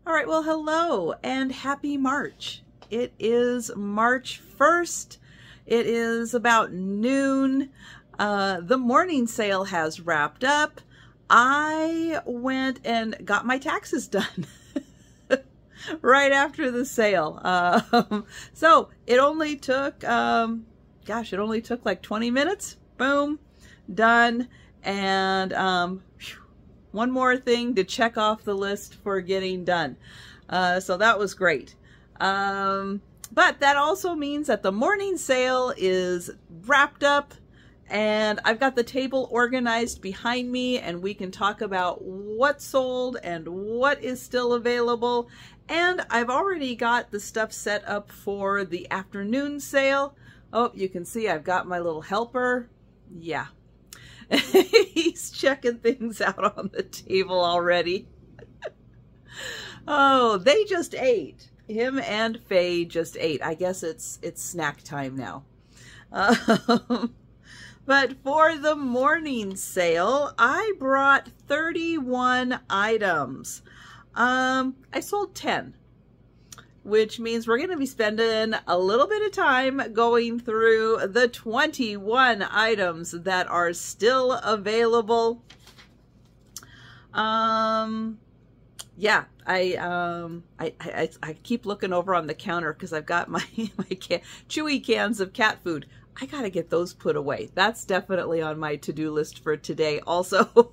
All right, well, hello and happy March. It is March 1st. It is about noon. The morning sale has wrapped up. I went and got my taxes done right after the sale. So it only took, it only took like 20 minutes. Boom, done. And one more thing to check off the list for getting done. So that was great. But that also means that the morning sale is wrapped up and I've got the table organized behind me, and we can talk about what sold and what is still available. And I've already got the stuff set up for the afternoon sale. Oh, you can see I've got my little helper. Yeah. He's checking things out on the table already. Oh, they just ate. Him and Faye just ate. I guess it's snack time now. But for the morning sale, I brought 31 items. I sold 10, which means we're going to be spending a little bit of time going through the 21 items that are still available. Yeah, I keep looking over on the counter because I've got my chewy cans of cat food. I gotta get those put away. That's definitely on my to-do list for today also.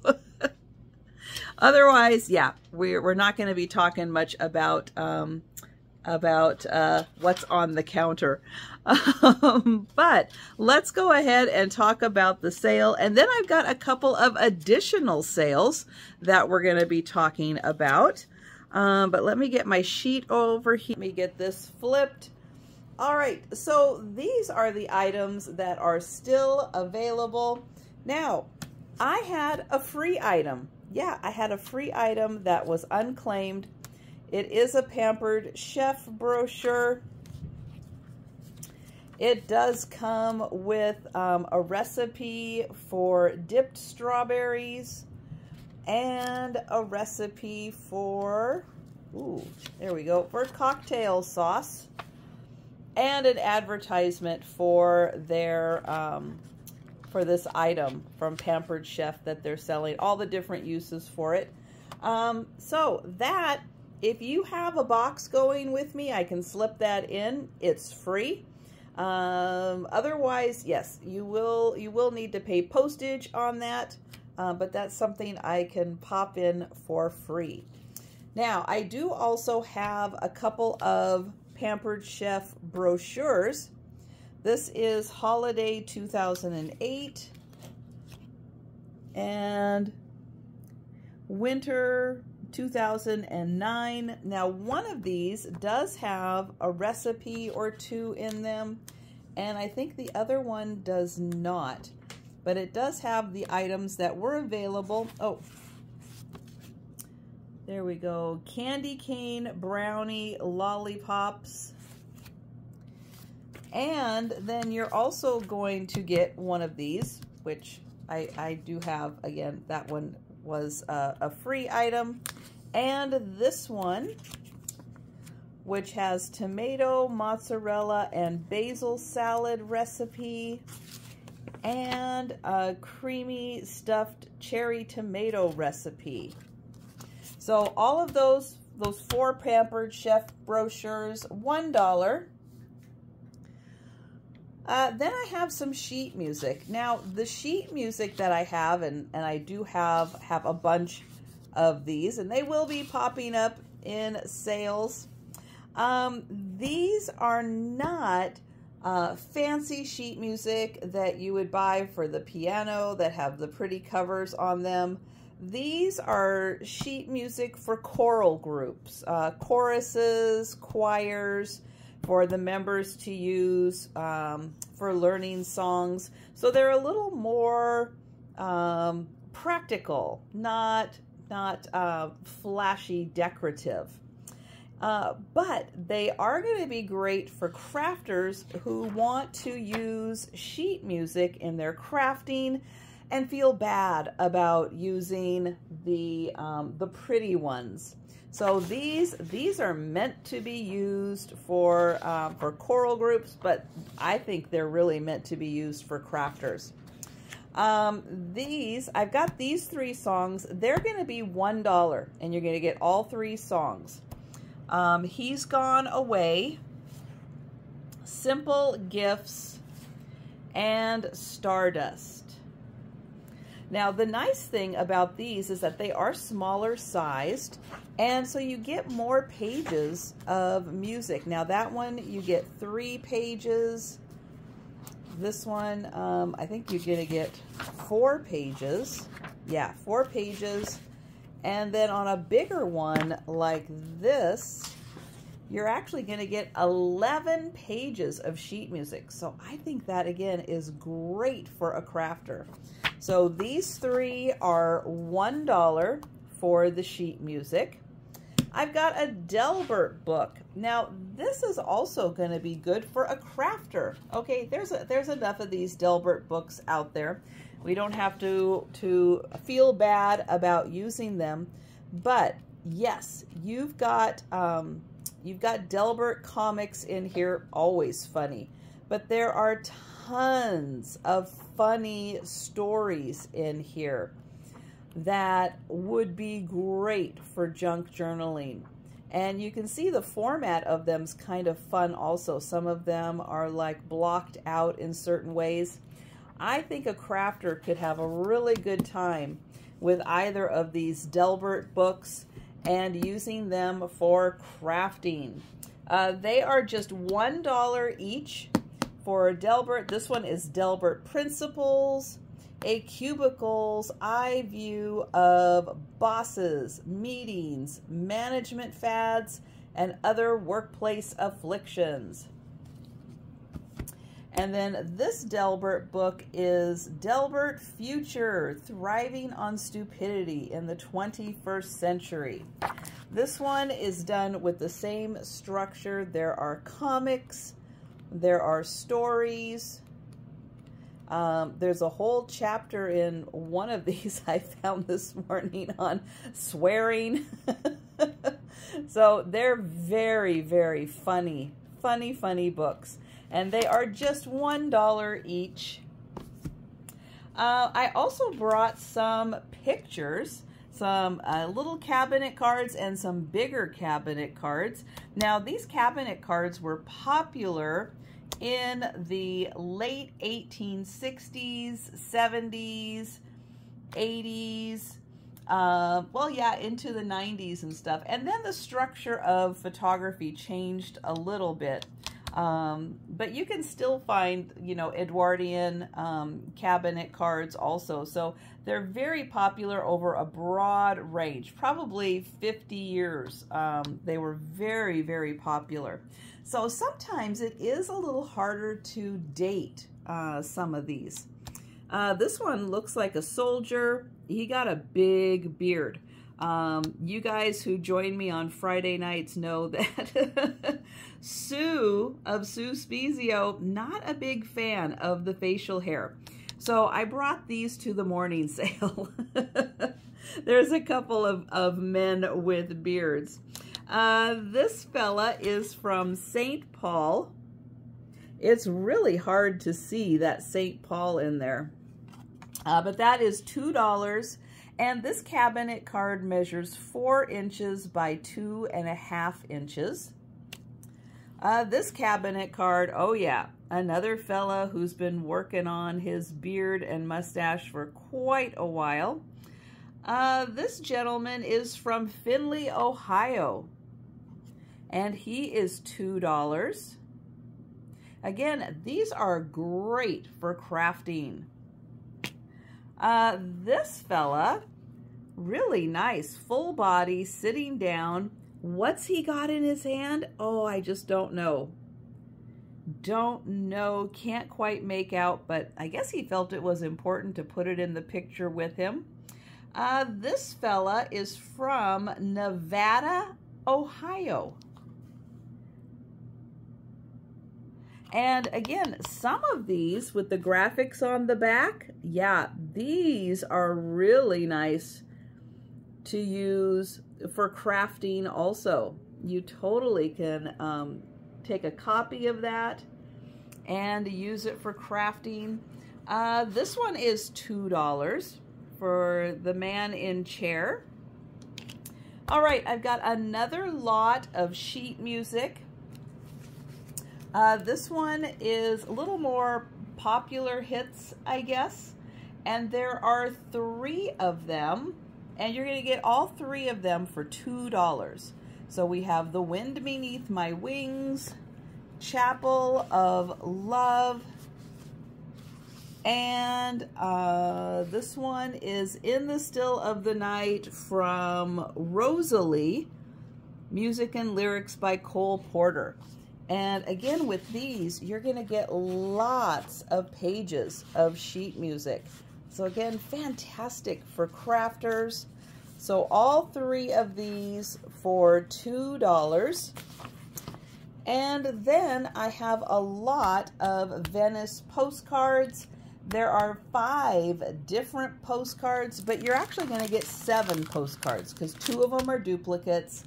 Otherwise, yeah, we're not going to be talking much about what's on the counter. But let's go ahead and talk about the sale. And then I've got a couple of additional sales that we're going to be talking about. But let me get my sheet over here. Let me get this flipped. All right, so these are the items that are still available. Now, I had a free item. Yeah, I had a free item that was unclaimed. It is a Pampered Chef brochure. It does come with a recipe for dipped strawberries and a recipe for, ooh, there we go, for cocktail sauce, and an advertisement for their for this item from Pampered Chef that they're selling, all the different uses for it. So that, if you have a box going with me, I can slip that in. It's free. Otherwise, yes, you will need to pay postage on that, but that's something I can pop in for free. Now, I do also have a couple of Pampered Chef brochures. This is Holiday 2008 and Winter 2009. Now, one of these does have a recipe or two in them, and I think the other one does not, but it does have the items that were available. Oh, there we go. Candy cane brownie lollipops. And then you're also going to get one of these, which I do have. Again, that one was a free item. And this one, which has tomato, mozzarella, and basil salad recipe, and a creamy stuffed cherry tomato recipe. So all of those 4 Pampered Chef brochures, $1. Then I have some sheet music. Now, the sheet music that I have, and I do have a bunch of these, and they will be popping up in sales. These are not fancy sheet music that you would buy for the piano that have the pretty covers on them. These are sheet music for choral groups, choruses, choirs, for the members to use for learning songs. So they're a little more practical, not flashy decorative. But they are going to be great for crafters who want to use sheet music in their crafting and feel bad about using the pretty ones. So these are meant to be used for choral groups, but I think they're really meant to be used for crafters. I've got these 3 songs. They're going to be $1, and you're going to get all 3 songs. He's Gone Away, Simple Gifts, and Stardust. Now, the nice thing about these is that they are smaller sized, and so you get more pages of music. Now, that one, you get 3 pages. This one, I think you're going to get 4 pages. Yeah, 4 pages. And then on a bigger one like this, you're actually going to get 11 pages of sheet music. So I think that, again, is great for a crafter. So these 3 are $1 for the sheet music. I've got a Delbert book. Now, this is also going to be good for a crafter. Okay, there's enough of these Delbert books out there. We don't have to feel bad about using them. But yes, you've got Delbert comics in here, always funny. But there are tons of funny stories in here that would be great for junk journaling. And you can see the format of them's kind of fun also. Some of them are like blocked out in certain ways. I think a crafter could have a really good time with either of these Delbert books and using them for crafting. They are just $1 each for Delbert. This one is Delbert Principles, A Cubicle's Eye View of Bosses, Meetings, Management Fads, and Other Workplace Afflictions. And then this Delbert book is Delbert Future, Thriving on Stupidity in the 21st Century. This one is done with the same structure. There are comics, there are stories. There's a whole chapter in one of these I found this morning on swearing. So they're very, very funny books. And they are just $1 each. I also brought some pictures, some little cabinet cards and some bigger cabinet cards. Now, these cabinet cards were popular in the late 1860s, 70s, 80s, well, yeah, into the 90s and stuff. And then the structure of photography changed a little bit. But you can still find, you know, Edwardian cabinet cards also. So they're very popular over a broad range, probably 50 years. They were very, very popular. So sometimes it is a little harder to date some of these. This one looks like a soldier. He got a big beard. You guys who join me on Friday nights know that Sue of Sue Spezio, not a big fan of the facial hair. So I brought these to the morning sale. There's a couple of men with beards. This fella is from St. Paul. It's really hard to see that St. Paul in there. But that is $2. And this cabinet card measures 4 inches by 2.5 inches. This cabinet card, oh yeah, another fella who's been working on his beard and mustache for quite a while. This gentleman is from Findlay, Ohio, and he is $2. Again, these are great for crafting. This fella, really nice, full body, sitting down. What's he got in his hand? Oh, I just don't know. Don't know, can't quite make out, but I guess he felt it was important to put it in the picture with him. This fella is from Nevada, Ohio. And again, some of these with the graphics on the back, yeah, these are really nice to use for crafting also. You totally can take a copy of that and use it for crafting. This one is $2 for the man in chair. All right, I've got another lot of sheet music. This one is a little more popular hits, I guess. And there are 3 of them. And you're going to get all 3 of them for $2. So we have The Wind Beneath My Wings, Chapel of Love, and this one is In the Still of the Night from Rosalie, music and lyrics by Cole Porter. And again, with these, you're going to get lots of pages of sheet music. So again, fantastic for crafters. So all 3 of these for $2. And then I have a lot of Venice postcards. There are 5 different postcards, but you're actually going to get 7 postcards because 2 of them are duplicates.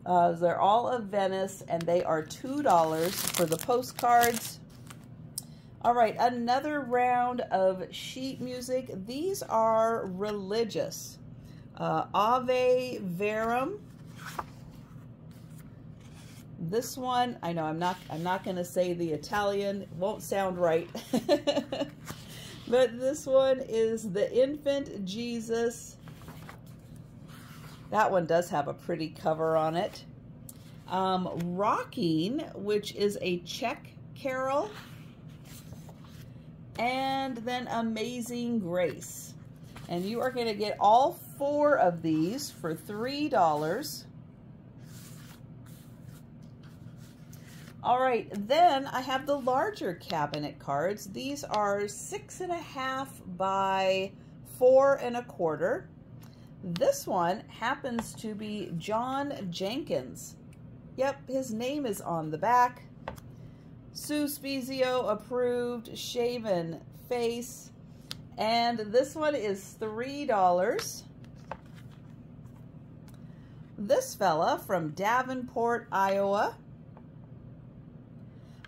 They're all of Venice, and they are $2 for the postcards. All right, another round of sheet music. These are religious. Ave Verum. This one, I know I'm not going to say the Italian. It won't sound right. But this one is the Infant Jesus. That one does have a pretty cover on it. Rocking, which is a Czech carol. And then Amazing Grace. And you are going to get all 4 of these for $3. All right, then I have the larger cabinet cards. These are 6.5 by 4 1/4. This one happens to be John Jenkins. Yep, his name is on the back. Sue Spezio approved, shaven face. And this one is $3. This fella from Davenport, Iowa.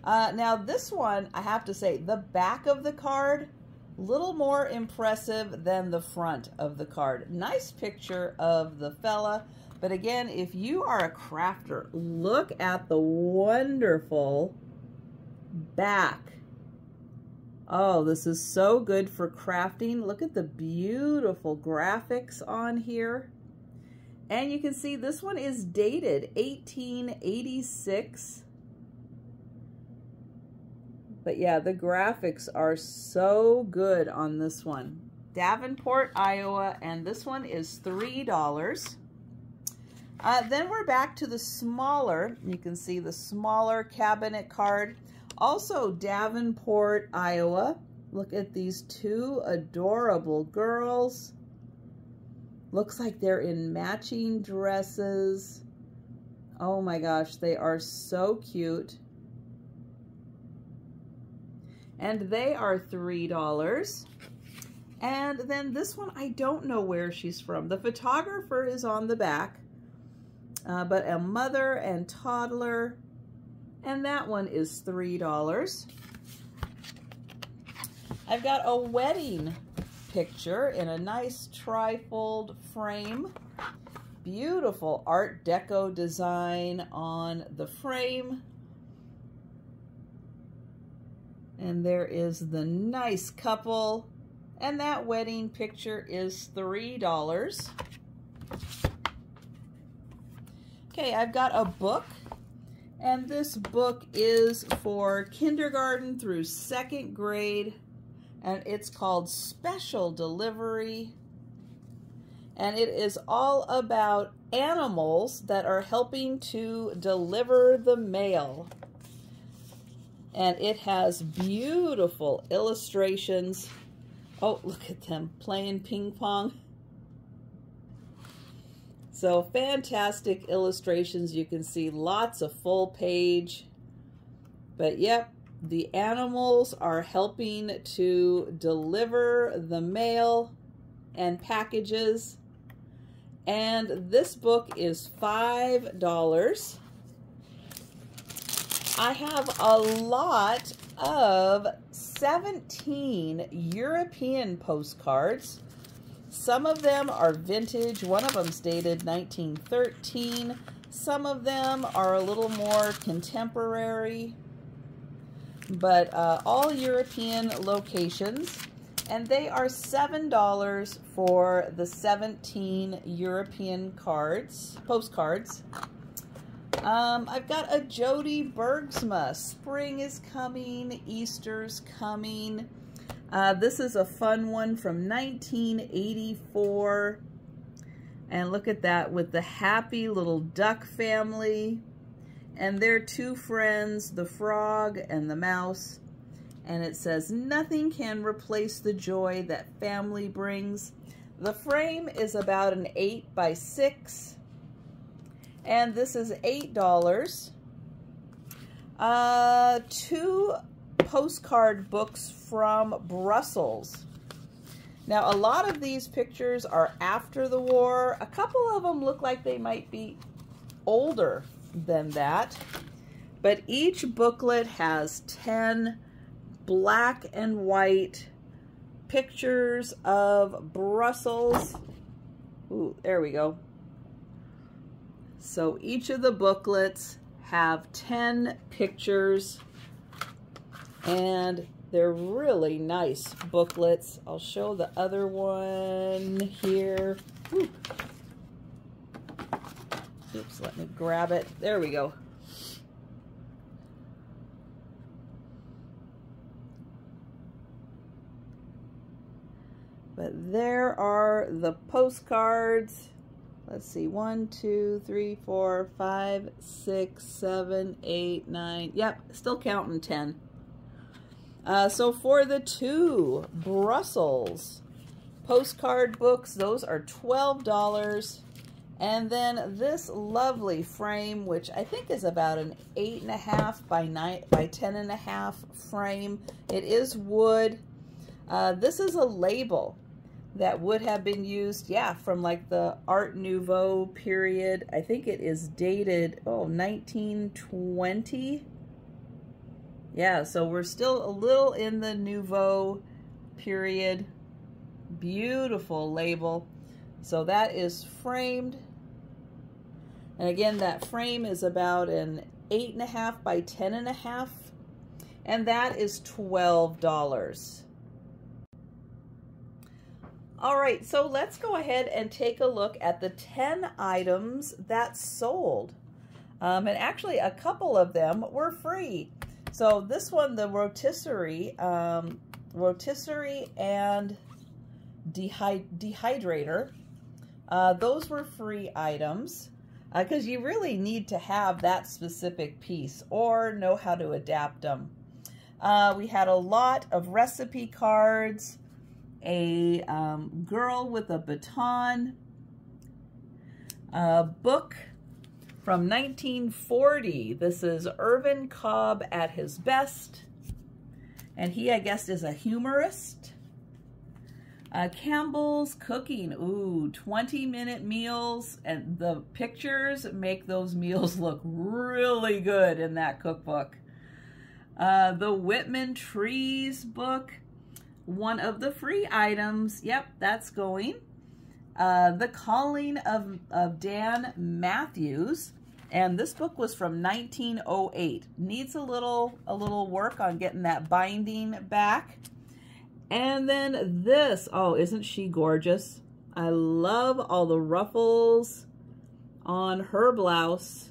Now this one, I have to say, the back of the card, a little more impressive than the front of the card. Nice picture of the fella. But again, if you are a crafter, look at the wonderful back. Oh, this is so good for crafting. Look at the beautiful graphics on here. And you can see this one is dated 1886. But yeah, the graphics are so good on this one. Davenport, Iowa, and this one is $3. Then we're back to the smaller, you can see the smaller cabinet card. Also Davenport, Iowa. Look at these 2 adorable girls. Looks like they're in matching dresses. Oh my gosh, they are so cute. And they are $3. And then this one, I don't know where she's from. The photographer is on the back, but a mother and toddler, and that one is $3. I've got a wedding picture in a nice trifold frame. Beautiful Art Deco design on the frame. And there is the nice couple. And that wedding picture is $3. Okay, I've got a book. And this book is for kindergarten through 2nd grade. And it's called Special Delivery. And it is all about animals that are helping to deliver the mail. And it has beautiful illustrations. Oh, look at them playing ping pong. So fantastic illustrations. You can see lots of full page. But yep, the animals are helping to deliver the mail and packages. And this book is $5. I have a lot of 17 European postcards. Some of them are vintage. One of them's dated 1913. Some of them are a little more contemporary, but all European locations. And they are $7 for the 17 European postcards. I've got a Jody Bergsma. Spring is coming, Easter's coming. This is a fun one from 1984. And look at that with the happy little duck family and their two friends, the frog and the mouse. And it says, nothing can replace the joy that family brings. The frame is about an 8 by 6. And this is $8. 2 postcard books from Brussels. Now, a lot of these pictures are after the war. A couple of them look like they might be older than that. But each booklet has 10 black and white pictures of Brussels. Ooh, there we go. So each of the booklets have 10 pictures, and they're really nice booklets. I'll show the other one here. Ooh. Oops, let me grab it. There we go. But there are the postcards. Let's see, 1, 2, 3, 4, 5, 6, 7, 8, 9. Yep, still counting 10. So for the 2 Brussels postcard books, those are $12. And then this lovely frame, which I think is about an 8.5 by 10.5 frame. It is wood. This is a label that would have been used, yeah, from like the Art Nouveau period. I think it is dated, 1920. Yeah, so we're still a little in the Nouveau period. Beautiful label. So that is framed. And again, that frame is about an 8.5 by 10.5. And that is $12. All right, so let's go ahead and take a look at the 10 items that sold. And actually, a couple of them were free. So this one, the rotisserie and dehydrator, those were free items because you really need to have that specific piece or know how to adapt them. We had a lot of recipe cards, a girl with a baton, a book from 1940. This is Irvin Cobb at his best, and he, I guess, is a humorist. Campbell's Cooking, ooh, 20-minute meals, and the pictures make those meals look really good in that cookbook. The Whitman Trees book, one of the free items, yep, that's going. The Calling of Dan Matthews, and this book was from 1908. Needs a little work on getting that binding back. And then this, oh, isn't she gorgeous? I love all the ruffles on her blouse.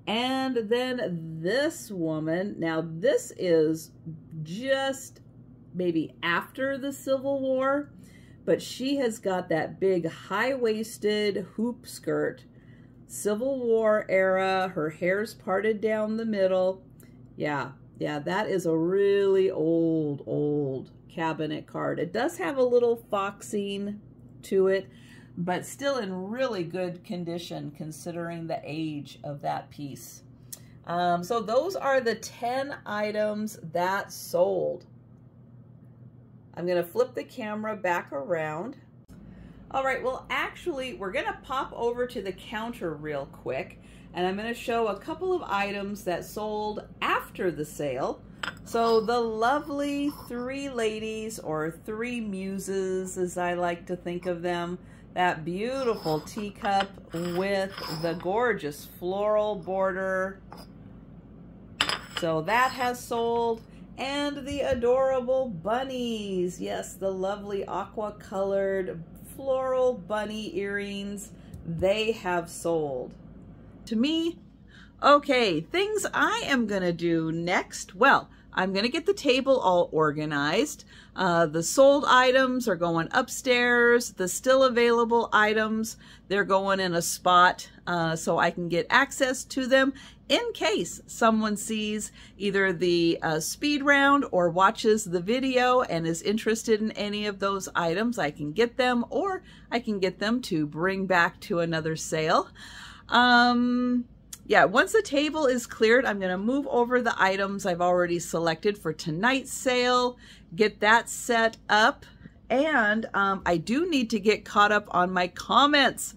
And then this woman, now this is just maybe after the Civil War, but she has got that big high-waisted hoop skirt, Civil War era. Her hair's parted down the middle. Yeah, that is a really old cabinet card. It does have a little foxing to it, but still in really good condition considering the age of that piece. So those are the 10 items that sold. I'm going to flip the camera back around. All right, well, actually, we're going to pop over to the counter real quick, and I'm going to show a couple of items that sold after the sale. So the lovely three ladies, or three muses, as I like to think of them, that beautiful teacup with the gorgeous floral border. So that has sold. And the adorable bunnies. Yes, the lovely aqua-colored floral bunny earrings. They have sold. To me, okay, things I am going to do next. Well, I'm going to get the table all organized. The sold items are going upstairs. The still available items, they're going in a spot so I can get access to them in case someone sees either the speed round or watches the video and is interested in any of those items. I can get them, or I can get them to bring back to another sale. Yeah, once the table is cleared, I'm going to move over the items I've already selected for tonight's sale, get that set up, and I do need to get caught up on my comments.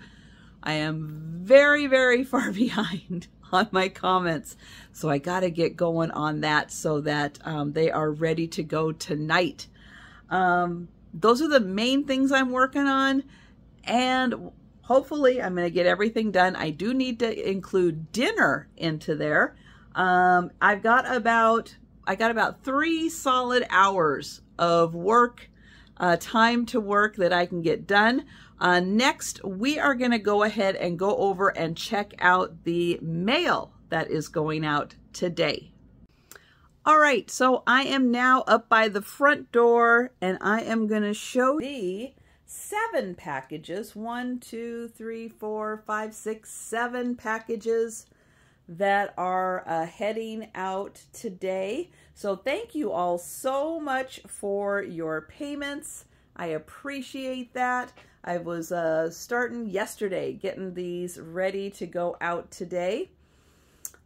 I am very, very far behind on my comments, so I got to get going on that so that they are ready to go tonight. Those are the main things I'm working on, and hopefully I'm going to get everything done. I do need to include dinner into there. I got about 3 solid hours of work, time to work that I can get done. Next, we are going to go ahead and go over and check out the mail that is going out today. All right, so I am now up by the front door, and I am going to show the 7 packages, 1, 2, 3, 4, 5, 6, 7 packages that are heading out today. So thank you all so much for your payments. I appreciate that. I was starting yesterday, getting these ready to go out today.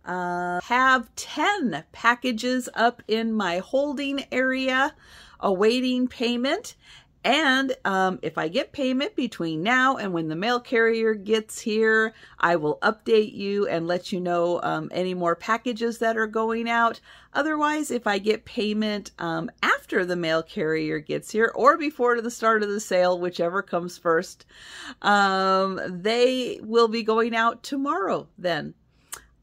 Have 10 packages up in my holding area awaiting payment. And if I get payment between now and when the mail carrier gets here, I will update you and let you know any more packages that are going out. Otherwise, if I get payment after the mail carrier gets here or before the start of the sale, whichever comes first, they will be going out tomorrow then.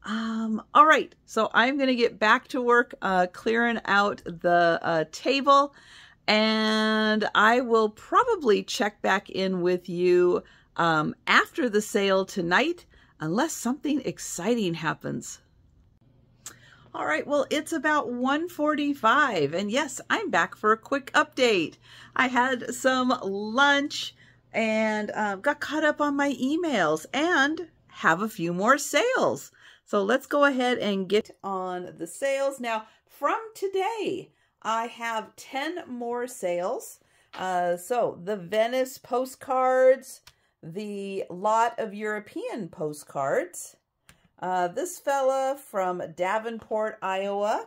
All right, so I'm going to get back to work clearing out the table. And I will probably check back in with you after the sale tonight, unless something exciting happens. All right, well, it's about 1:45, and yes, I'm back for a quick update. I had some lunch and got caught up on my emails and have a few more sales. So let's go ahead and get on the sales. Now, from today, I have 10 more sales. So the Venice postcards, the lot of European postcards, this fella from Davenport, Iowa,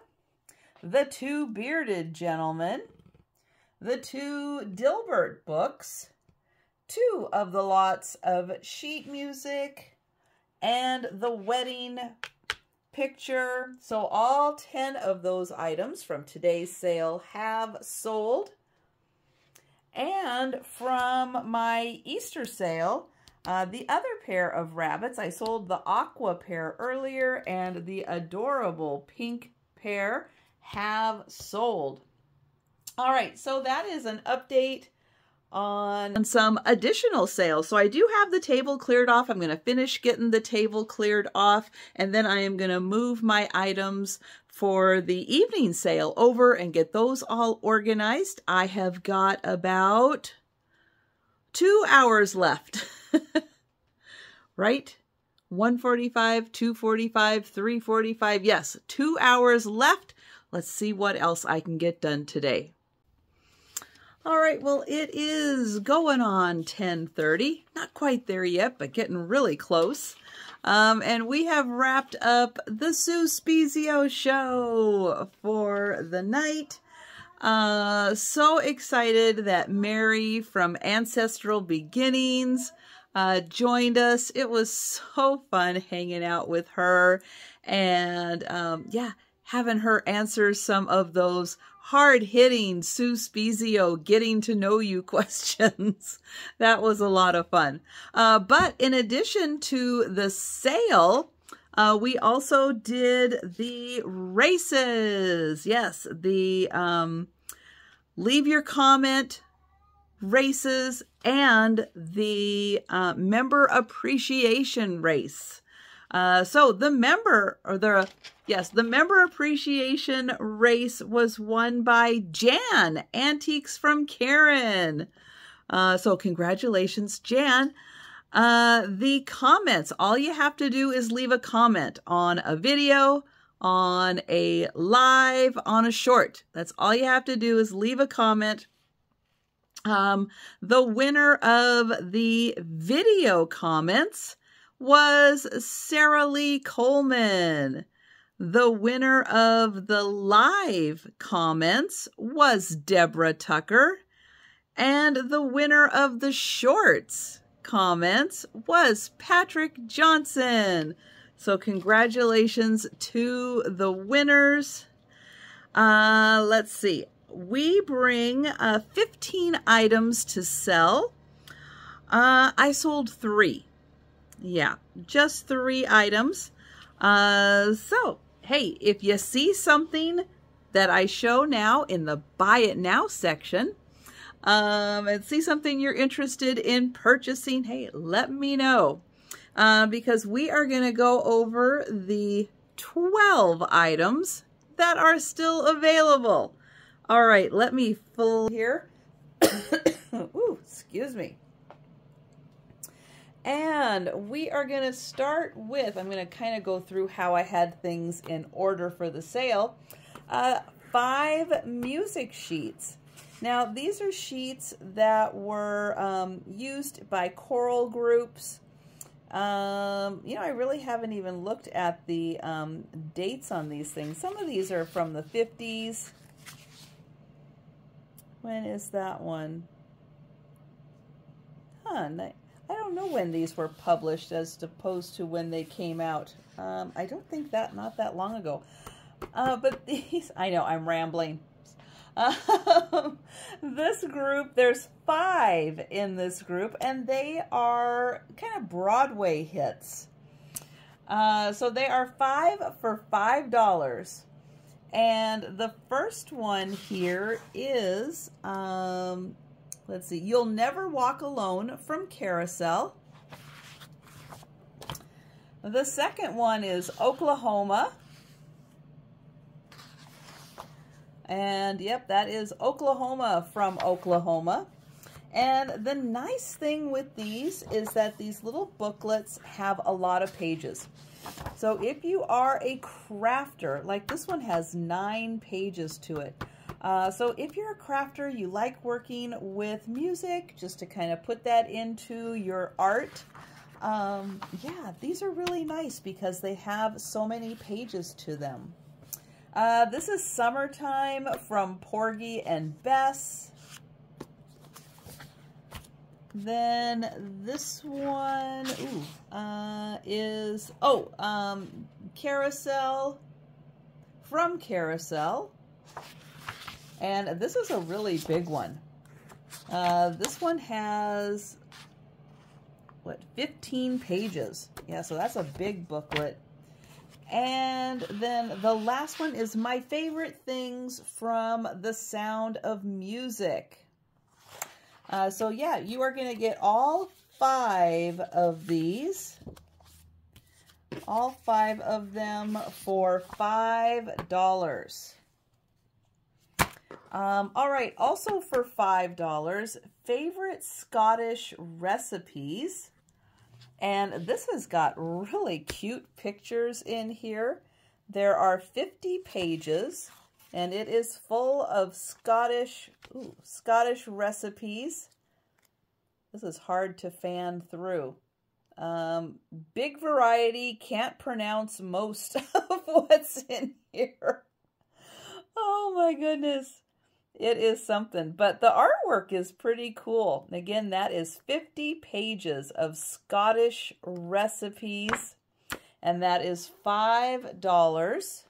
the 2 bearded gentlemen, the 2 Dilbert books, 2 of the lots of sheet music, and the wedding picture. So all 10 of those items from today's sale have sold. And from my Easter sale, the other pair of rabbits, I sold the aqua pair earlier, and the adorable pink pair have sold. All right, so that is an update on some additional sales. So I do have the table cleared off. I'm going to finish getting the table cleared off, and then I am going to move my items for the evening sale over and get those all organized. I have got about 2 hours left. Right? 1:45, 2:45, 3:45. Yes, 2 hours left. Let's see what else I can get done today. All right, well, it is going on 10:30. Not quite there yet, but getting really close. And we have wrapped up the Sue Spezio show for the night. So excited that Mary from Ancestral Beginnings joined us. It was so fun hanging out with her and yeah, having her answer some of those hard-hitting Sue Spezio getting to know you questions. That was a lot of fun. But in addition to the sale, we also did the races. Yes, the leave your comment races and the member appreciation race. So the member appreciation race was won by Jan, Antiques from Karen. So congratulations, Jan. The comments, all you have to do is leave a comment on a video, on a live, on a short. That's all you have to do is leave a comment. The winner of the video comments was Sarah Lee Coleman. The winner of the live comments was Deborah Tucker. And the winner of the shorts comments was Patrick Johnson. So congratulations to the winners. Let's see. We bring 15 items to sell. I sold 3. Yeah, just 3 items. So, hey, if you see something that I show now in the Buy It Now section, and see something you're interested in purchasing, hey, let me know. Because we are going to go over the 12 items that are still available. All right, let me fill here. Ooh, excuse me. And we are going to start with, I'm going to kind of go through how I had things in order for the sale. 5 music sheets. Now, these are sheets that were used by choral groups. You know, I really haven't even looked at the dates on these things. Some of these are from the 50s. When is that one? Huh, I don't know when these were published as opposed to when they came out. I don't think not that long ago. But these, I know, I'm rambling. This group, there's 5 in this group, and they are kind of Broadway hits. So they are 5 for $5. And the first one here is, let's see, You'll Never Walk Alone from Carousel. The second one is Oklahoma. And yep, that is Oklahoma from Oklahoma. And the nice thing with these is that these little booklets have a lot of pages. So if you are a crafter, like this one has 9 pages to it. So if you're a crafter, you like working with music, just to kind of put that into your art. Yeah, these are really nice because they have so many pages to them. This is Summertime from Porgy and Bess. Then this one is, Carousel from Carousel. And this is a really big one. This one has, 15 pages. Yeah, so that's a big booklet. And then the last one is My Favorite Things from The Sound of Music. So yeah, you are going to get all 5 of these. All 5 of them for $5. All right, also for $5, Favorite Scottish Recipes. And this has got really cute pictures in here. There are 50 pages, and it is full of Scottish recipes. This is hard to fan through. Big variety, can't pronounce most of what's in here. Oh my goodness. It is something, but the artwork is pretty cool. Again, that is 50 pages of Scottish recipes, and that is $5.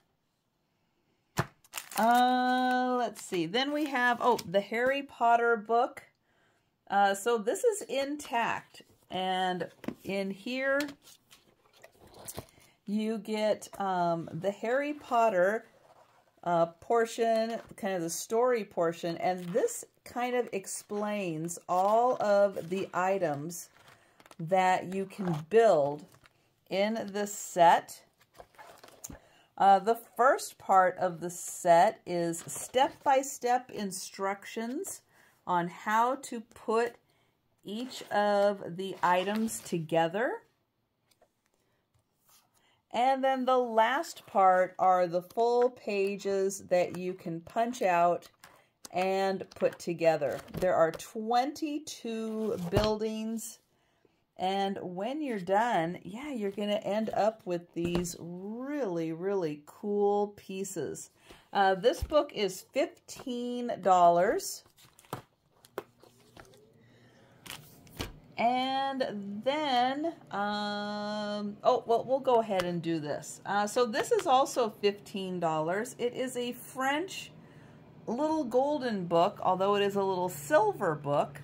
Let's see. Then we have, oh, the Harry Potter book. So this is intact, and in here you get the Harry Potter portion, kind of the story portion, and this kind of explains all of the items that you can build in this set. The first part of the set is step-by-step instructions on how to put each of the items together. And then the last part are the full pages that you can punch out and put together. There are 22 buildings, and when you're done, yeah, you're going to end up with these really, really cool pieces. This book is $15. And then, oh, well, we'll go ahead and do this. So this is also $15. It is a French little golden book, although it is a little silver book.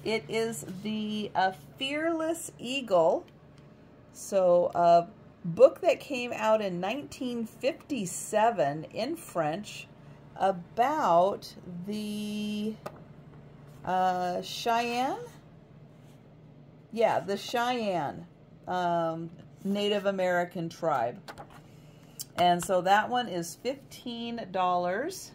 It is the Fearless Eagle. So a book that came out in 1957 in French about the Cheyenne. Yeah, the Cheyenne Native American tribe. And so that one is $15.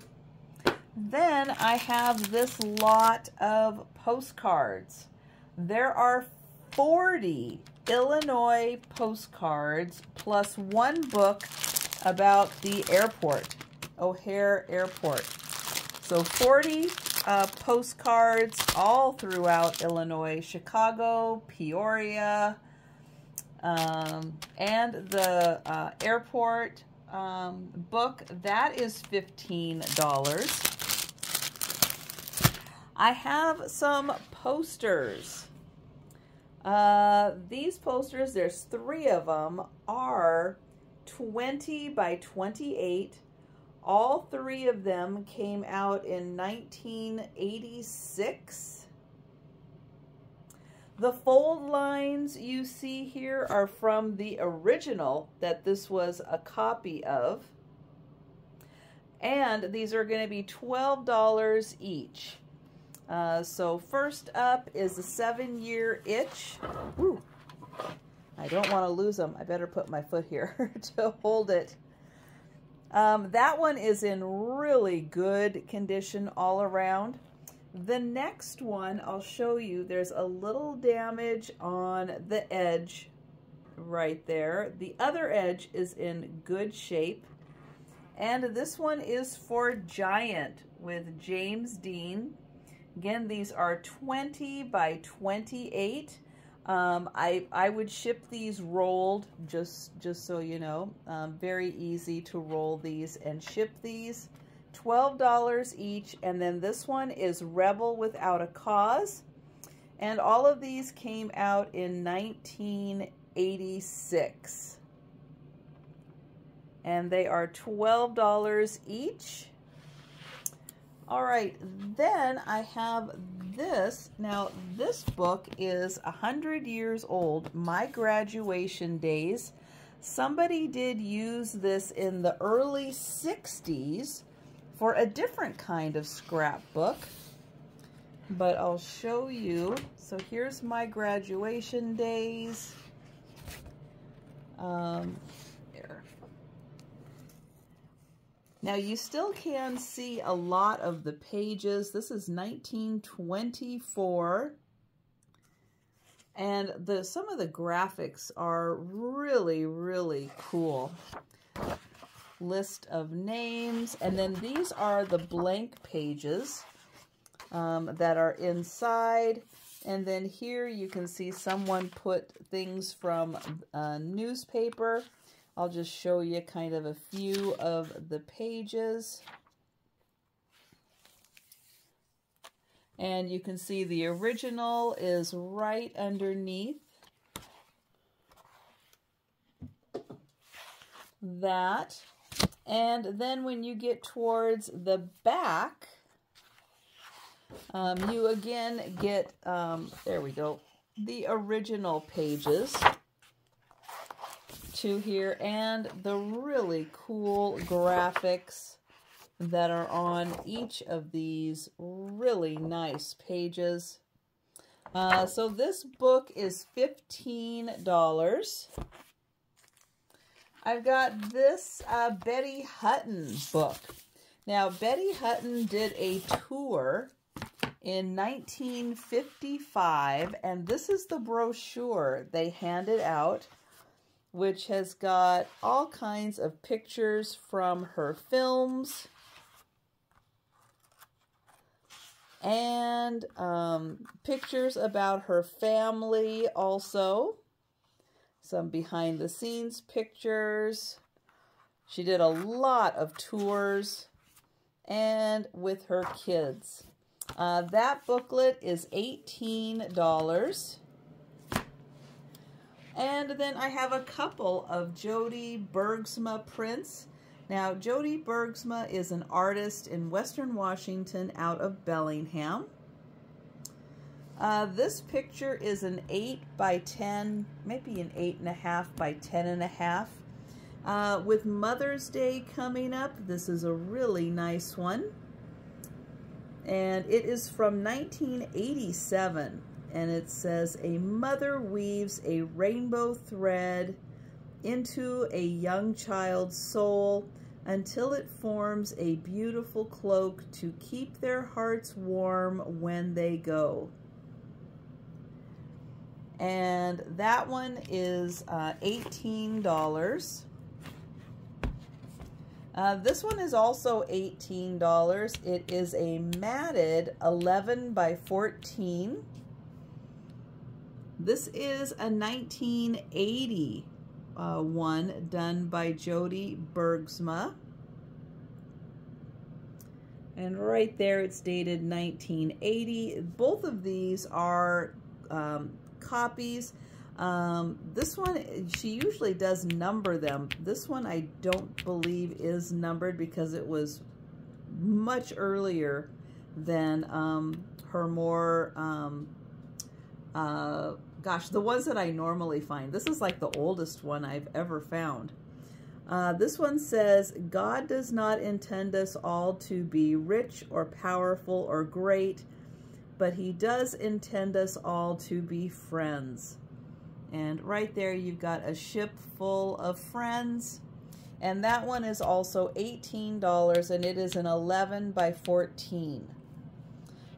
Then I have this lot of postcards. There are 40 Illinois postcards plus one book about the airport, O'Hare Airport. So 40 postcards all throughout Illinois, Chicago, Peoria, and the airport book, that is $15. I have some posters. These posters, there's 3 of them, are 20 by 28. All 3 of them came out in 1986. The fold lines you see here are from the original that this was a copy of. And these are going to be $12 each. So first up is the 7-year itch. Ooh, I don't want to lose them. I better put my foot here to hold it. That one is in really good condition all around. The next one I'll show you, there's a little damage on the edge right there. The other edge is in good shape. And this one is for Giant with James Dean. Again, these are 20 by 28. I would ship these rolled, just so you know. Very easy to roll these and ship these. $12 each. And then this one is Rebel Without a Cause. And all of these came out in 1986. And they are $12 each. All right, then I have this. Now, this book is 100 years old, My Graduation Days. Somebody did use this in the early 60s for a different kind of scrapbook, but I'll show you. So here's My Graduation Days. There. Now you still can see a lot of the pages. This is 1924. And some of the graphics are really, really cool. List of names. And then these are the blank pages that are inside. And then here you can see someone put things from a newspaper. I'll just show you kind of a few of the pages. And you can see the original is right underneath that. And then when you get towards the back, you again get, there we go, the original pages to here and the really cool graphics that are on each of these really nice pages. So this book is $15. I've got this Betty Hutton book. Now, Betty Hutton did a tour in 1955, and this is the brochure they handed out, which has got all kinds of pictures from her films and pictures about her family also. Some behind the scenes pictures. She did a lot of tours and with her kids. That booklet is $18. And then I have a couple of Jody Bergsma prints. Now, Jody Bergsma is an artist in Western Washington out of Bellingham. This picture is an 8 by 10, maybe an 8.5 by 10.5. With Mother's Day coming up, this is a really nice one. And it is from 1987. And it says, "A mother weaves a rainbow thread into a young child's soul until it forms a beautiful cloak to keep their hearts warm when they go." And that one is $18. This one is also $18. It is a matted 11 by 14. This is a 1980 one done by Jody Bergsma. And right there it's dated 1980. Both of these are copies. This one, she usually does number them. This one I don't believe is numbered because it was much earlier than her more, gosh, the ones that I normally find. This is like the oldest one I've ever found. This one says, "God does not intend us all to be rich or powerful or great, but he does intend us all to be friends." And right there you've got a ship full of friends. And that one is also $18, and it is an 11 by 14.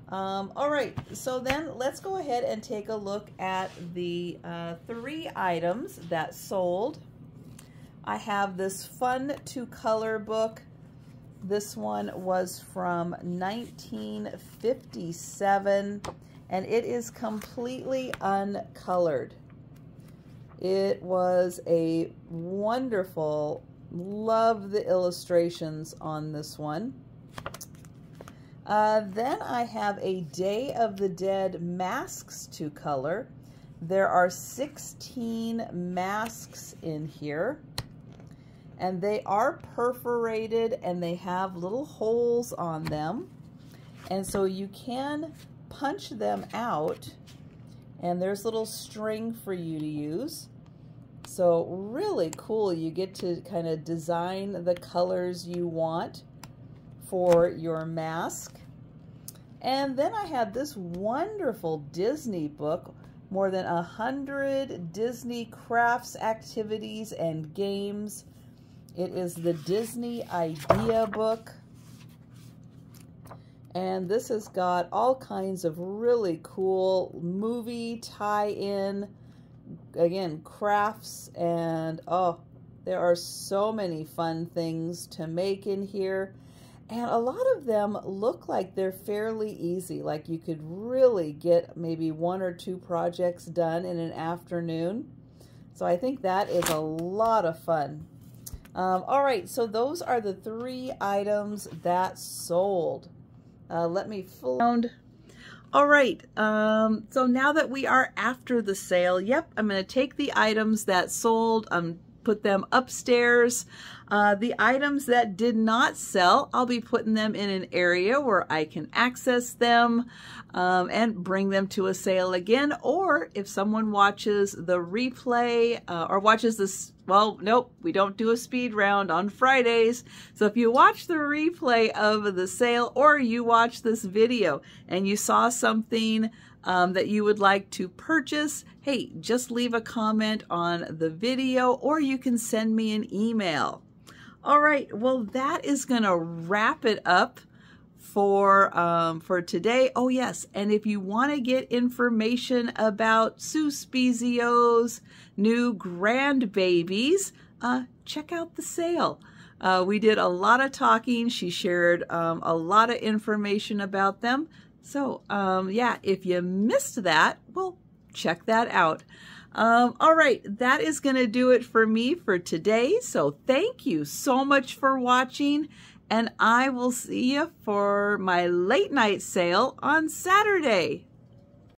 All right, so then let's go ahead and take a look at the 3 items that sold. I have this Fun to Color book. This one was from 1957, and it is completely uncolored. It was a wonderful, love the illustrations on this one. Then I have a Day of the Dead masks to color. There are 16 masks in here, and they are perforated and they have little holes on them, and so you can punch them out, and there's little string for you to use. So really cool. You get to kind of design the colors you want for your mask. And then I had this wonderful Disney book, more than 100 Disney crafts, activities, and games. It is the Disney Idea book. And this has got all kinds of really cool movie tie-in, again, crafts, and oh, there are so many fun things to make in here. And a lot of them look like they're fairly easy, like you could really get maybe 1 or 2 projects done in an afternoon. So I think that is a lot of fun. All right, so those are the 3 items that sold. Let me found. All right, so now that we are after the sale, yep, I'm going to take the items that sold, put them upstairs. The items that did not sell, I'll be putting them in an area where I can access them and bring them to a sale again. Or if someone watches the replay or watches this, well, nope, we don't do a speed round on Fridays. So if you watch the replay of the sale or you watch this video and you saw something that you would like to purchase, hey, just leave a comment on the video or you can send me an email. All right, well, that is going to wrap it up for today. Oh, yes, and if you want to get information about Sue Spezio's new grandbabies, check out the sale. We did a lot of talking. She shared a lot of information about them. So, yeah, if you missed that, well, check that out. All right, that is going to do it for me for today. So thank you so much for watching, and I will see you for my late night sale on Saturday.